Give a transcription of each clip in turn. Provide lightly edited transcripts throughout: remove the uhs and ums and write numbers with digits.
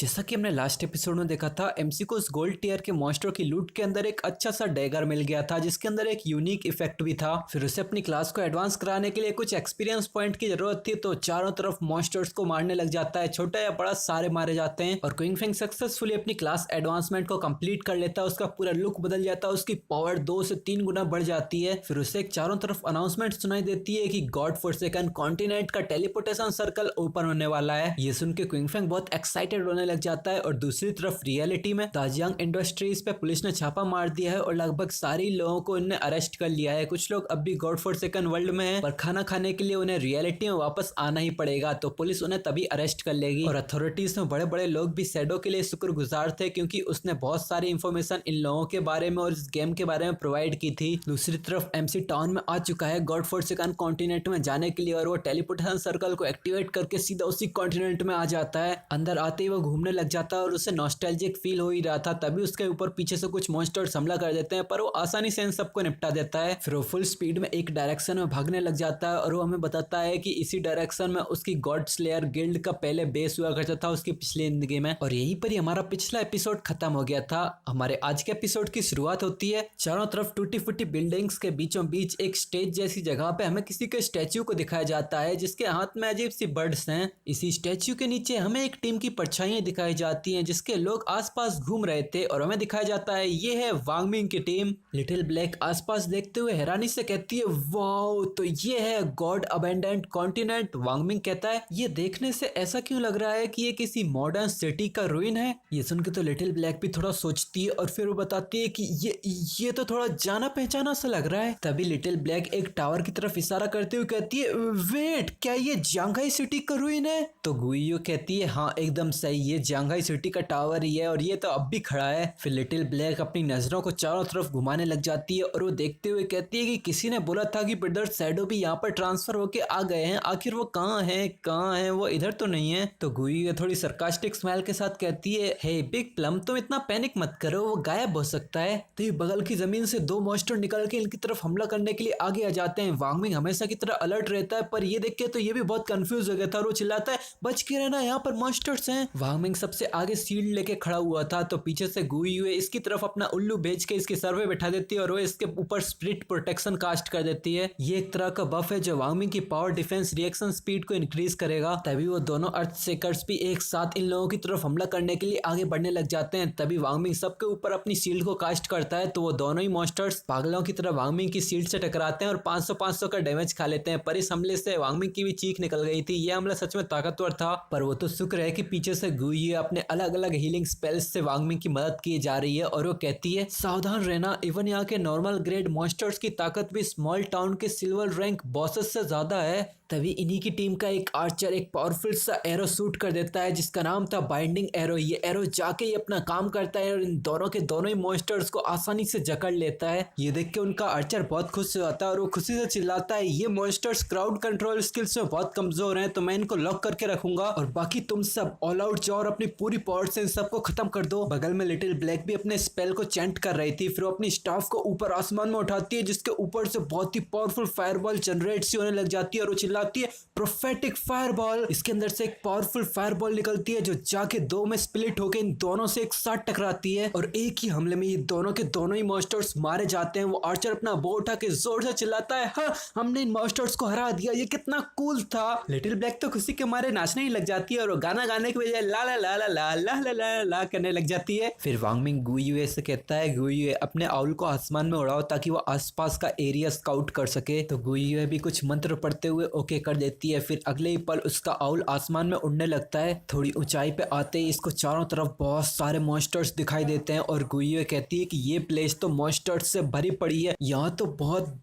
जैसा कि हमने लास्ट एपिसोड में देखा था, एमसी को उस गोल्ड टीयर के मॉन्स्टर की लूट के अंदर एक अच्छा सा डैगर मिल गया था जिसके अंदर एक यूनिक इफेक्ट भी था। फिर उसे अपनी क्लास को एडवांस कराने के लिए कुछ एक्सपीरियंस पॉइंट की जरूरत थी, तो चारों तरफ मॉन्स्टर्स को मारने लग जाता है। छोटा या बड़ा सारे मारे जाते हैं और क्विंग फेंग सक्सेसफुली अपनी क्लास एडवांसमेंट को कंप्लीट कर लेता है। उसका पूरा लुक बदल जाता है, उसकी पावर 2 से 3 गुना बढ़ जाती है। फिर उसे एक चारों तरफ अनाउंसमेंट सुनाई देती है कि गॉड फॉरसेकन कॉन्टिनेंट का टेलीपोर्टेशन सर्कल ओपन होने वाला है। ये सुन के क्विंग फेंग बहुत एक्साइटेड होने लग जाता है और दूसरी तरफ रियलिटी में दाजियांग इंडस्ट्रीज पे पुलिस ने छापा मार दिया है और लगभग सारे लोगों को इन्हें अरेस्ट कर लिया है। कुछ लोग अब भी गॉड फॉरसेकन वर्ल्ड में हैं, पर खाना खाने के लिए उन्हें रियलिटी में वापस आना ही पड़ेगा, तो पुलिस उन्हें तभी अरेस्ट कर लेगी। और अथॉरिटीज में बड़े बड़े लोग भी शैडो के लिए शुक्रगुजार थे क्योंकि उसने बहुत सारी इंफॉर्मेशन इन लोगों के बारे में और इस गेम के बारे में प्रोवाइड की थी। दूसरी तरफ एमसी टाउन में आ चुका है गॉड फॉरसेकन कॉन्टिनेंट में जाने के लिए और वो टेलीपोर्टेशन सर्कल को एक्टिवेट करके सीधा उसी कॉन्टिनेंट में आ जाता है। अंदर आते ही वो घूमने लग जाता है और उसे नॉस्टैल्जिक फील हो ही रहा था, तभी उसके ऊपर पीछे से कुछ मॉन्स्टर्स हमला कर देते हैं, पर वो आसानी से इन सबको निपटा देता है। फिर वो फुल स्पीड में एक डायरेक्शन में भागने लग जाता है और वो हमें बताता है कि इसी डायरेक्शन में उसकी गॉड स्लेयर गिल्ड का पहले बेस हुआ करता था उसकी पिछली जिंदगी में। और यहीं पर ही हमारा पिछला एपिसोड खत्म हो गया था। हमारे आज के एपिसोड की शुरुआत होती है चारों तरफ टूटी फूटी बिल्डिंग्स के बीचों बीच एक स्टेज जैसी जगह पे हमें किसी के स्टैच्यू को दिखाया जाता है जिसके हाथ में अजीब सी बर्ड्स हैं। इसी स्टैच्यू के नीचे हमें एक टीम की परछाइयां दिखाई जाती हैं जिसके लोग आसपास घूम रहे थे और हमें दिखाया जाता है ये है वांग मिंग की टीम। लिटिल ब्लैक आसपास देखते हुए हैरानी से कहती है वाओ, तो ये है गॉड अबेंडेंट कॉन्टिनेंट। वांग मिंग कहता है ये देखने से ऐसा क्यों लग रहा है कि ये किसी मॉडर्न सिटी का रूइन है। ये सुन के तो लिटिल ब्लैक भी थोड़ा सोचती है और फिर वो बताती है कि ये तो थोड़ा जाना पहचाना सा लग रहा है। तभी लिटिल ब्लैक एक टावर की तरफ इशारा करते हुए कहती है वेट, क्या ये जांघाई सिटी का रूइन है? तो गुइयो कहती है हाँ एकदम सही, ये जांघाई सिटी का टावर ही है और ये तो अब भी खड़ा है। फिर लिटिल ब्लैक अपनी नजरों को चारों तरफ घुमाने लग जाती है और वो देखते हुए कहती है कि किसी ने बोला था कि ब्रदर शैडो भी यहाँ पर ट्रांसफर होके आ गए हैं, आखिर वो कहाँ है, वो इधर तो नहीं है। तो गुइयो थोड़ी सरकास्टिक स्माइल के साथ कहती है हे बिग प्लम, तुम इतना पैनिक मत करो, वो गायब हो सकता है। तो ये बगल की जमीन से 2 मॉन्स्टर निकल के इनकी तरफ हमला करने के लिए आगे आ जाते हैं। वांग मिंग हमेशा की तरह अलर्ट रहता है, पर ये देख के तो ये भी बहुत कंफ्यूज हो गया था और वो चिल्लाता है बच के रहना, यहाँ पर मॉन्स्टर्स हैं। वांग मिंग सबसे आगे शील्ड लेके खड़ा हुआ था, तो पीछे से गुई हुए इसकी तरफ अपना उल्लू भेज के इसके सर पे बैठा देती है और वो इसके ऊपर स्प्लिट प्रोटेक्शन कास्ट कर देती है। ये एक तरह का बफ है जो वांग मिंग की पावर डिफेंस रिएक्शन स्पीड को इंक्रीज करेगा। तभी वो दोनों अर्थ सेकर्स भी एक साथ इन लोगों की तरफ हमला करने के लिए आगे बढ़ने लग जाते हैं। तभी वांग मिंग सबके ऊपर अपनी शील्ड को कास्ट करता है, तो वो दोनों ही मॉन्स्टर्स पागलों की तरह वांग मिंग की शील्ड से टकराते हैं और 500 का डैमेज खा लेते हैं। पर इस हमले से वांग मिंग की भी चीख निकल गई थी। यह हमला सच में ताकतवर था, पर वो तो शुक्र है कि पीछे से गुई अपने अलग अलग हीलिंग स्पेल्स से वांग मिंग की मदद की जा रही है और वो कहती है सावधान रहना, इवन यहाँ के नॉर्मल ग्रेड मॉन्स्टर्स की ताकत भी स्मॉल टाउन के सिल्वर रैंक बॉसेस से ज्यादा है। तभी इन्हीं की टीम का एक आर्चर एक पावरफुल सा एरो शूट कर देता है जिसका नाम था बाइंडिंग एरो। ये एरो जाके ही अपना काम करता है और इन दोनों के दोनों ही मॉन्स्टर्स को आसानी से जकड़ लेता है। ये देख के उनका आर्चर बहुत खुश हो जाता है और वो खुशी से चिल्लाता है ये मॉन्स्टर्स क्राउड कंट्रोल स्किल्स में बहुत कमजोर हैं, तो मैं इनको लॉक करके रखूंगा और बाकी तुम सब ऑल आउट जाओ और अपनी पूरी पावर से इन सबको खत्म कर दो। बगल में लिटिल ब्लैक भी अपने स्पेल को चैंट कर रही थी। फिर वो अपनी स्टाफ को ऊपर आसमान में उठाती है जिसके ऊपर से बहुत ही पावरफुल फायरबॉल जनरेट सी होने लग जाती है और वो चिल्लाती है प्रोफेटिक फायरबॉल। इसके अंदर से एक पावरफुल फायरबॉल निकलती है जो जाके 2 में स्प्लिट होकर इन दोनों से एक साथ टकराती है और एक ही हमले में ये दोनों के दोनों ही मॉन्स्टर्स मारे जाते हैं। वो आर्चर अपना बो उठा के जोर से चिल्लाता है हाँ हमने इन मॉन्स्टर्स को हरा दिया, ये कितना कूल था। लिटिल ब्लैक तो खुशी के मारे नाचने ही लग जाती है और वो गाना गाने के बजाय ला ला ला ला ला ला ला ला ला करने लग जाती है। फिर वांग मिंग गुई से कहता है गुई अपने आउल को आसमान में उड़ाओ ताकि वो आसपास का एरिया स्काउट कर सके। तो गुई भी कुछ मंत्र पढ़ते हुए ओके कर देती है। फिर अगले ही पल उसका आउल आसमान में उड़ने लगता है। थोड़ी ऊंचाई पे आते ही इसको चारों तरफ बहुत सारे मॉन्स्टर्स दिखाई देते हैं और गुई कहती है कि ये प्लेस तो मॉन्स्टर्स से भरी पड़ी है, यहाँ तो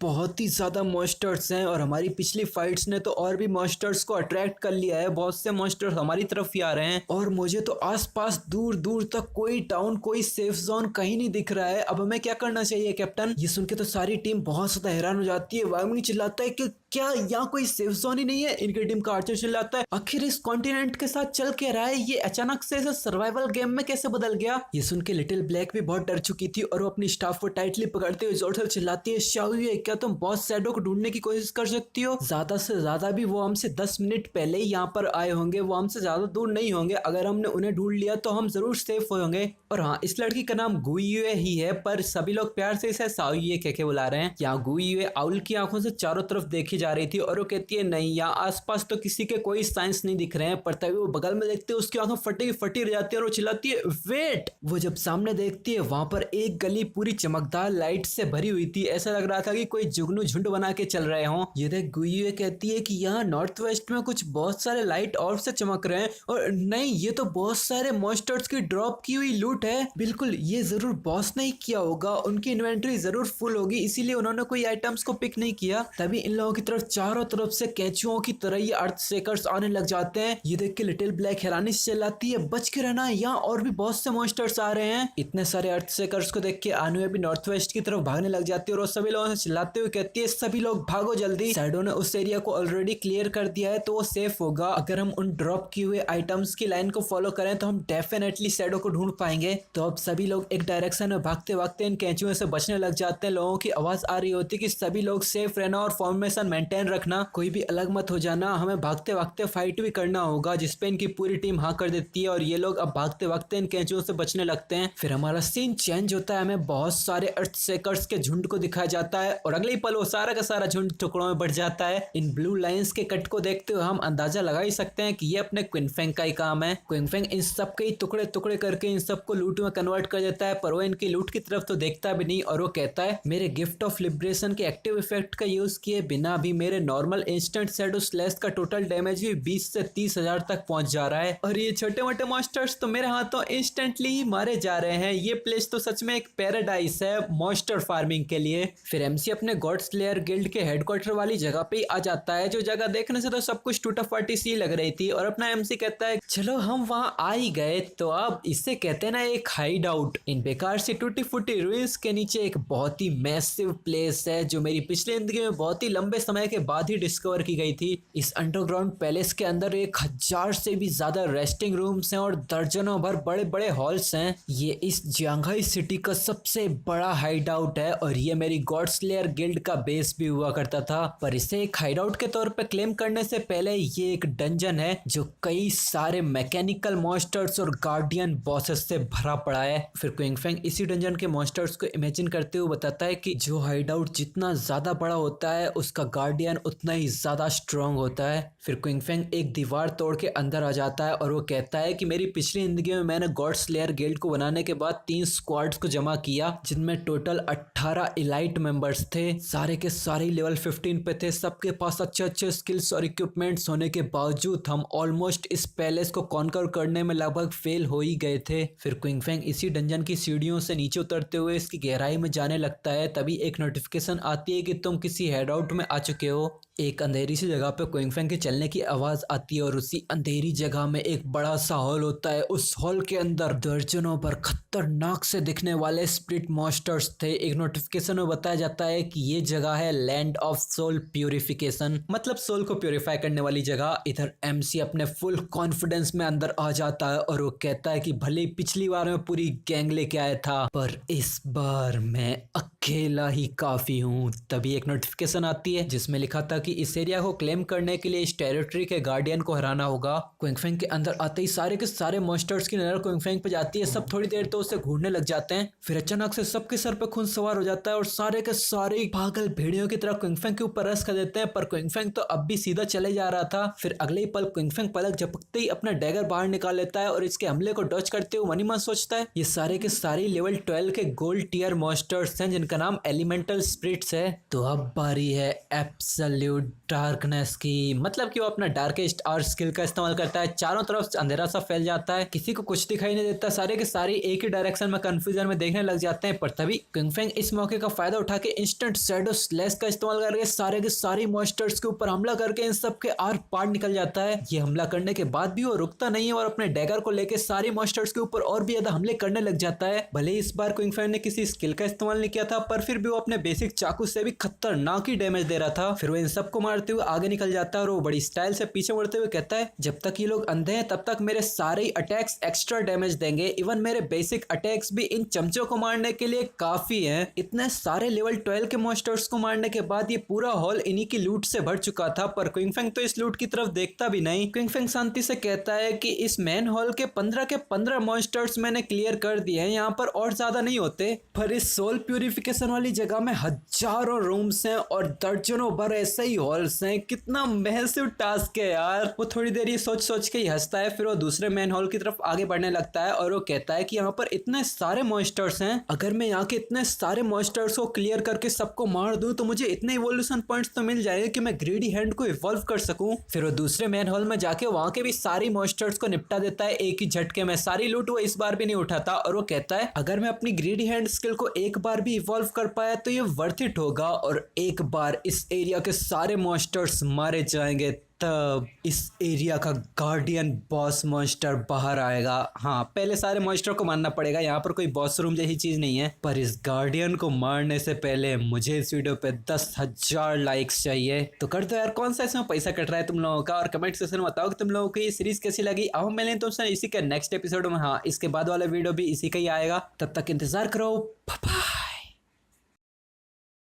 बहुत ही ज्यादा मॉन्स्टर्स हैं और हमारी पिछली फाइट्स ने तो और भी मॉन्स्टर्स को अट्रैक्ट कर लिया है, बहुत से मॉन्स्टर्स हमारी तरफ ही आ रहे हैं और मुझे तो आसपास दूर दूर तक कोई टाउन कोई सेफ जोन कहीं नहीं दिख रहा है। अब हमें क्या करना चाहिए कैप्टन? ये सुन के तो सारी टीम बहुत ज्यादा हैरान हो जाती है। वांग मिंग चिल्लाता है कि क्या यहाँ कोई सेफ जोन ही नहीं है? इनकी टीम का आर्चर चिल्लाता है आखिर इस कॉन्टिनेंट के साथ चल के रहा है, ये अचानक से ऐसे सर्वाइवल गेम में कैसे बदल गया? ये सुन के लिटिल ब्लैक भी बहुत डर चुकी थी और वो अपनी स्टाफ को टाइटली पकड़ते हुए जोर से चिल्लाती है शाओयुए क्या तुम बॉस शैडो को ढूंढने की कोशिश कर सकती हो? ज्यादा से ज्यादा भी वो हमसे 10 मिनट पहले ही यहाँ पर आए होंगे, वो हमसे ज्यादा दूर नहीं होंगे। अगर अगर हमने उन्हें ढूंढ लिया तो हम जरूर सेफ होंगे। और हाँ, इस लड़की का नाम गुइयुए ही है, पर सभी लोग प्यार से इसे साओयुए कह के बुला रहे हैं। यहाँ गुइयुए आउल की आंखों से चारों तरफ देखी जा रही थी और वो कहती है नहीं, यहाँ आसपास तो किसी के कोई साइंस नहीं दिख रहे हैं। पर तभी वो बगल में देखते है उसकी आंखें फटी रह जाती है और वो चिल्लाती है वेट। वो जब सामने देखती है वहां पर एक गली पूरी चमकदार लाइट से भरी हुई थी। ऐसा लग रहा था कि कोई जुगनू झुंड बना के चल रहे हों। ये देख गुइयुए कहती है कि यहाँ नॉर्थ वेस्ट में कुछ बहुत सारे लाइट और से चमक रहे हैं। और नहीं, ये तो बहुत सारे मॉन्स्टर्स की ड्रॉप की हुई लूट है। बिल्कुल, ये जरूर बॉस ने ही किया होगा, उनकी इन्वेंटरी जरूर फुल होगी, इसीलिए उन्होंने कोई आइटम्स को पिक नहीं किया। तभी इन लोगों की तरफ चारों तरफ से कैंचुओं की तरह ये अर्थ शेकर्स आने लग जाते हैं। ये देख के लिटिल ब्लैक हैरानी से चिल्लाती है बच के रहना, यहाँ और भी बहुत से मॉन्स्टर्स आ रहे हैं। इतने सारे अर्थ शेकर्स को देख के आनुए भी नॉर्थ वेस्ट की तरफ भागने लग जाती है और वो सभी लोगों से चिल्लाते हुए कहती है सभी लोग भागो जल्दी। शैडो ने उस एरिया को ऑलरेडी क्लियर कर दिया है तो वो सेफ होगा। अगर हम उन ड्रॉप किए हुए आइटम्स की लाइन को फॉलो करें तो हम डेफिनेटली शैडो को ढूंढ पाएंगे। तो अब सभी लोग एक डायरेक्शन में भागते भागते इन कैंचुओं से बचने लग जाते हैं। लोगों की आवाज आ रही होती है कि सभी लोग सेफ रहना और फॉर्मेशन मेंटेन रखना, कोई भी अलग मत हो जाना, हमें भागते भागते फाइट भी करना होगा। जिसपे इनकी पूरी टीम हाँ कर देती है और ये लोग अब भागते भागते इन कैंचुओं से बचने लगते हैं। फिर हमारा सीन चेंज होता है, हमें बहुत सारे अर्थ शेकर्स के झुंड को दिखाया जाता है और अगले ही पल वो सारा का सारा झुंड टुकड़ों में बढ़ जाता है। इन ब्लू लाइंस के कट को देखते हुए हम अंदाजा लगा ही सकते हैं कि ये अपने क्विंगफेंग का ही काम है। क्विंगफेंग इन सब के टुकड़े टुकड़े करके इन सबको लूट में कन्वर्ट कर देता है, पर वो इनकी लूट की तरफ तो देखता भी नहीं और वो कहता है मेरे गिफ्ट ऑफ लिबरेशन के एक्टिव इफेक्ट का यूज किए बिना भी मेरे नॉर्मल इंस्टेंट शैडो स्लैश का टोटल डैमेज भी 20 से 30 हजार तक पहुंच जा रहा है और ये छोटे मोटे मॉन्स्टर्स तो मेरे हाथों इंस्टेंटली ही मारे जा रहे हैं। ये प्लेस तो सच में एक पैराडाइस है मॉन्स्टर फार्मिंग के लिए। फिर एमसी अपने गॉड स्लेयर गिल्ड के हेडक्वार्टर वाली जगह पे आ जाता है, जो जगह देखने से तो सब कुछ टूटा फाटी सी लग रही थी और अपना एमसी कहता है चलो हम वहां आ ही गए तो अब इससे कहते हैं ना एक हाइड आउट। इन बेकार सी टूटी फूटी रूइंस के नीचे एक बहुत ही मैसिव प्लेस है जो मेरी पिछली जिंदगी में बहुत ही लंबे समय के बाद ही डिस्कवर की गई थी। इस अंडरग्राउंड पैलेस के अंदर 1000 से भी ज्यादा रेस्टिंग रूम्स हैं और दर्जनों भर बड़े बड़े हॉल्स हैं। ये इस जियांघाई सिटी का सबसे बड़ा हाइड आउट है और ये मेरी गॉड स्लेयर गिल्ड का बेस भी हुआ करता था। पर इसे एक हाइड आउट के तौर पे क्लेम करने से पहले ये एक डंजन है जो कई सारे मैकेनिकल मॉन्स्टर्स और गार्डियन बॉसेस से भरा पड़ा है। फिर क्विंगफेंग इसी डंजन के मॉन्स्टर्स को इमेजिन करते हुए बताता है कि जो हाइड आउट जितना ज्यादा बड़ा होता है उसका गार्डियन उतना ही ज्यादा स्ट्रांग होता है। फिर क्विंगफेंग एक दीवार तोड़ के अंदर आ जाता है और वो कहता है कि मेरी पिछली जिंदगी में मैंने गॉड स्लेयर गिल्ड को बनाने के बाद 3 स्क्वाड्स को जमा किया जिनमें टोटल 18 इलाइट मेंबर्स थे। सारे के सारे लेवल 15 पे थे, सबके पास अच्छे अच्छे स्किल्स और इक्विपमेंट्स होने के बावजूद हम ऑलमोस्ट इस पैलेस को कॉन्कर करने में लगभग फेल हो ही गए थे। फिर क्विंगफेंग इसी डंजन की सीढ़ियों से नीचे उतरते हुए इसकी गहराई में जाने लगता है। तभी एक नोटिफिकेशन आती है कि तुम किसी हेड आउट में आ चुके हो। एक अंधेरी सी जगह पे क्विंगफेंग के चलने की आवाज आती है और उसी अंधेरी जगह में एक बड़ा सा हॉल होता है। उस हॉल के अंदर दर्जनों पर खतरनाक से दिखने वाले स्प्लिट मॉन्स्टर्स थे। एक नोटिफिकेशन में बताया जाता है कि ये जगह है लैंड ऑफ सोल प्यूरिफिकेशन, मतलब सोल को प्यूरिफाई करने वाली जगह। इधर एमसी अपने फुल कॉन्फिडेंस में अंदर आ जाता है और वो कहता है कि भले पिछली बार मैं पूरी गैंग लेके आया था पर इस बार मैं अकेला ही काफी हूँ। तभी एक नोटिफिकेशन आती है जिसमें लिखा था कि इस एरिया को क्लेम करने के लिए इस टेरिटरी के गार्डियन को हराना होगा। क्विंगफेंग के अंदर आते ही सारे के सारे मॉन्स्टर्स की नजर क्विंगफेंग पे जाती है। सब थोड़ी देर तो उसे घूरने लग जाते हैं। फिर अचानक से सबके सर पे खून सवार हो जाता है और सारे के सारे पागल भेड़ियों की तरह क्विंगफेंग के ऊपर रस कर देते हैं। पर क्विंगफेंग तो अब भी सीधा चले जा रहा था। फिर अगले ही पल क्विंगफेंग पलक झपकते ही अपना डैगर बाहर निकाल लेता है और इसके हमले को डॉज करते हुए मन ही मन सोचता है ये सारे के सारे लेवल 12 के गोल्ड टियर मॉन्स्टर्स हैं जिनका नाम एलिमेंटल स्पिरिट्स है। तो अब बारी है एब्सोल्यूट डार्कनेस की, मतलब कि वो अपना डार्केस्ट आर्ट स्किल का इस्तेमाल करता है। चारों तरफ अंधेरा सा फैल जाता है, किसी को कुछ दिखाई नहीं देता। सारे के सारे एक ही डायरेक्शन में कंफ्यूजन में देखने लग जाते हैं। पर तभी क्विंगफेंग इस मौके का फायदा उठा के इंस्टेंट शैडो स्लैश का इस्तेमाल करके सारे के सारे मॉन्स्टर्स के ऊपर हमला करके इन सब के आर पार निकल जाता है। ये हमला करने के बाद भी वो रुकता नहीं है और अपने डैगर को लेके सारे मॉन्स्टर्स के ऊपर और भी ज्यादा हमले करने लग जाता है। भले इस बार क्विंगफेंग ने किसी स्किल का इस्तेमाल नहीं किया था था, पर फिर भी वो अपने बेसिक चाकू से भी खतरनाक ही डैमेज दे रहा था। फिर वो इन सबको मारते हुए आगे निकल जाता है और वो बड़ी स्टाइल से पीछे मुड़ते हुए कहता है, जब तक ये लोग अंधे हैं तब तक मेरे सारे ही अटैक्स एक्स्ट्रा डैमेज देंगे, इवन मेरे बेसिक अटैक्स भी इन चमचों को मारने के लिए काफी हैं। इतने सारे लेवल 12 के मॉन्स्टर्स को मारने के बाद ये पूरा हॉल इन्हीं की लूट से भर चुका था, पर क्विंगफेंग तो इस लूट की तरफ देखता भी नहीं। क्विंगफेंग शांति से कहता है कि इस मेन हॉल के 15 मॉन्स्टर्स मैंने क्लियर कर दिए हैं, यहाँ पर और ज्यादा नहीं होते। पर इस सोल प्यूरिफिकेशन वाली जगह में हजारों रूम्स हैं और दर्जनों भर ऐसे ही हॉल्स हैं। कितना मैसिव टास्क है यार। वो थोड़ी देर ये सोच सोच के ही हंसता है, फिर वो दूसरे मेन हॉल की तरफ आगे बढ़ने लगता है और वो कहता है कि यहाँ पर इतने सारे मॉन्स्टर्स हैं, अगर मैं यहाँ के इतने सारे मॉन्स्टर्स को क्लियर करके सबको मार दूं तो मुझे इतने इवोल्यूशन पॉइंट्स तो मिल जाएंगे कि मैं ग्रेडी हैंड को इवॉल्व कर सकूं। फिर वो दूसरे मेन हॉल में जाके वहां के भी सारी मॉन्स्टर्स को निपटा देता है एक ही झटके में। सारी लूट वो इस बार भी नहीं उठाता और वो कहता है, अगर मैं अपनी ग्रेडी हैंड स्किल को एक बार भी इवॉल्व कर पाया तो ये वर्थ इट होगा और एक बार इस एरिया के सारे मॉन्स्टर्स मारे जाएंगे, तब इस एरिया का गार्डियन बॉस मॉन्स्टर बाहर आएगा। हाँ, पहले सारे मॉन्स्टर को मारना पड़ेगा, यहाँ पर कोई बॉस रूम जैसी चीज नहीं है, पर इस गार्डियन को मारने से पहले मुझे इस वीडियो पे 10,000 लाइक्स चाहिए। तो कर दो यार, कौन सा इसमें पैसा कट रहा है तुम लोगों का, और कमेंट सेक्शन में बताओ कि तुम लोगों को ये सीरीज कैसी लगी। अब मिलें तुमसे इसी के नेक्स्ट एपिसोड में। हाँ, इसके बाद वाला वीडियो भी इसी का ही आएगा, तब तक इंतजार करो।